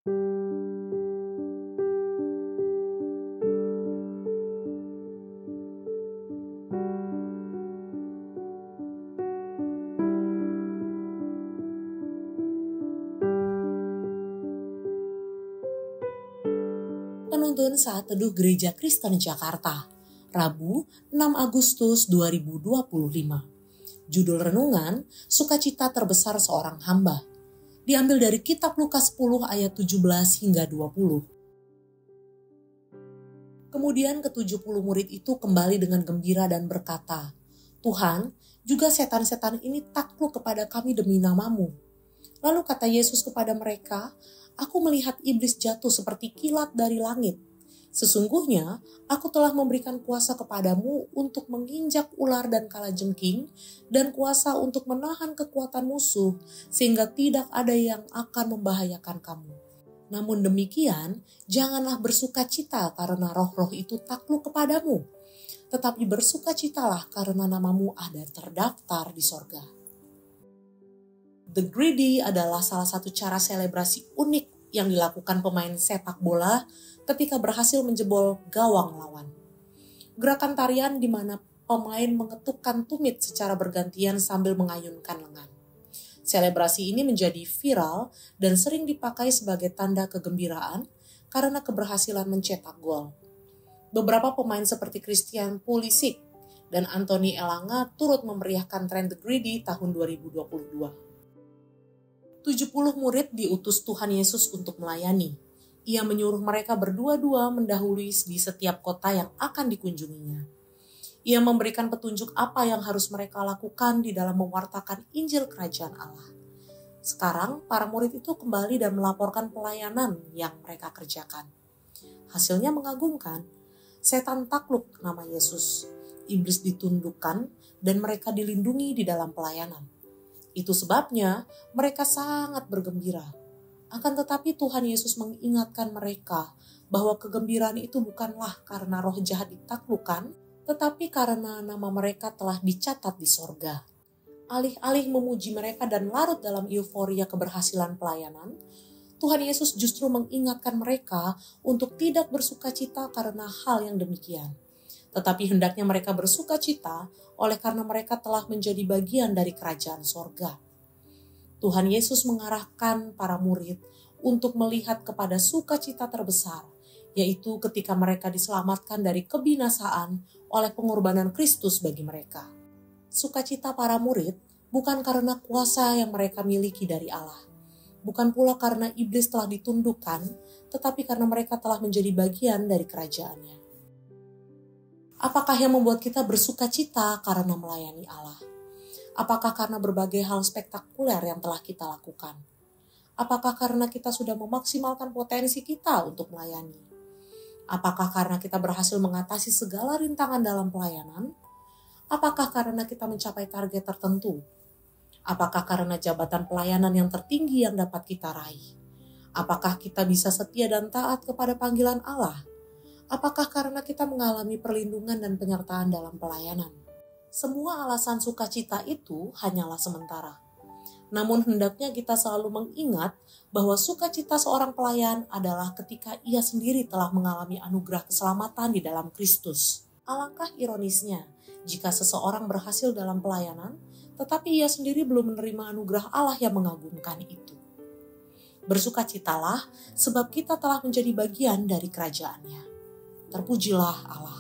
Penuntun Saat Teduh Gereja Kristen Jakarta, Rabu 6 Agustus 2025. Judul renungan, Sukacita Terbesar Seorang Hamba. Diambil dari kitab Lukas 10 ayat 17 hingga 20. Kemudian ke-70 murid itu kembali dengan gembira dan berkata, "Tuhan, juga setan-setan ini takluk kepada kami demi nama-Mu." Lalu kata Yesus kepada mereka, "Aku melihat iblis jatuh seperti kilat dari langit. Sesungguhnya aku telah memberikan kuasa kepadamu untuk menginjak ular dan kalajengking, dan kuasa untuk menahan kekuatan musuh, sehingga tidak ada yang akan membahayakan kamu. Namun demikian, janganlah bersukacita karena roh-roh itu takluk kepadamu, tetapi bersukacitalah karena namamu ada terdaftar di sorga." The Greedy adalah salah satu cara selebrasi unik yang dilakukan pemain sepak bola ketika berhasil menjebol gawang lawan. Gerakan tarian di mana pemain mengetukkan tumit secara bergantian sambil mengayunkan lengan. Selebrasi ini menjadi viral dan sering dipakai sebagai tanda kegembiraan karena keberhasilan mencetak gol. Beberapa pemain seperti Christian Pulisic dan Anthony Elanga turut memeriahkan tren The Greedy tahun 2022. 70 murid diutus Tuhan Yesus untuk melayani. Ia menyuruh mereka berdua-dua mendahului di setiap kota yang akan dikunjunginya. Ia memberikan petunjuk apa yang harus mereka lakukan di dalam mewartakan Injil Kerajaan Allah. Sekarang, para murid itu kembali dan melaporkan pelayanan yang mereka kerjakan. Hasilnya mengagumkan. Setan takluk nama Yesus. Iblis ditundukkan dan mereka dilindungi di dalam pelayanan. Itu sebabnya mereka sangat bergembira. Akan tetapi Tuhan Yesus mengingatkan mereka bahwa kegembiraan itu bukanlah karena roh jahat ditaklukkan, tetapi karena nama mereka telah dicatat di sorga. Alih-alih memuji mereka dan larut dalam euforia keberhasilan pelayanan, Tuhan Yesus justru mengingatkan mereka untuk tidak bersukacita karena hal yang demikian. Tetapi hendaknya mereka bersukacita oleh karena mereka telah menjadi bagian dari kerajaan sorga. Tuhan Yesus mengarahkan para murid untuk melihat kepada sukacita terbesar, yaitu ketika mereka diselamatkan dari kebinasaan oleh pengorbanan Kristus bagi mereka. Sukacita para murid bukan karena kuasa yang mereka miliki dari Allah, bukan pula karena iblis telah ditundukkan, tetapi karena mereka telah menjadi bagian dari kerajaannya. Apakah yang membuat kita bersukacita karena melayani Allah? Apakah karena berbagai hal spektakuler yang telah kita lakukan? Apakah karena kita sudah memaksimalkan potensi kita untuk melayani? Apakah karena kita berhasil mengatasi segala rintangan dalam pelayanan? Apakah karena kita mencapai target tertentu? Apakah karena jabatan pelayanan yang tertinggi yang dapat kita raih? Apakah kita bisa setia dan taat kepada panggilan Allah? Apakah karena kita mengalami perlindungan dan penyertaan dalam pelayanan? Semua alasan sukacita itu hanyalah sementara. Namun hendaknya kita selalu mengingat bahwa sukacita seorang pelayan adalah ketika ia sendiri telah mengalami anugerah keselamatan di dalam Kristus. Alangkah ironisnya jika seseorang berhasil dalam pelayanan, tetapi ia sendiri belum menerima anugerah Allah yang mengagumkan itu. Bersukacitalah sebab kita telah menjadi bagian dari kerajaannya. Terpujilah Allah.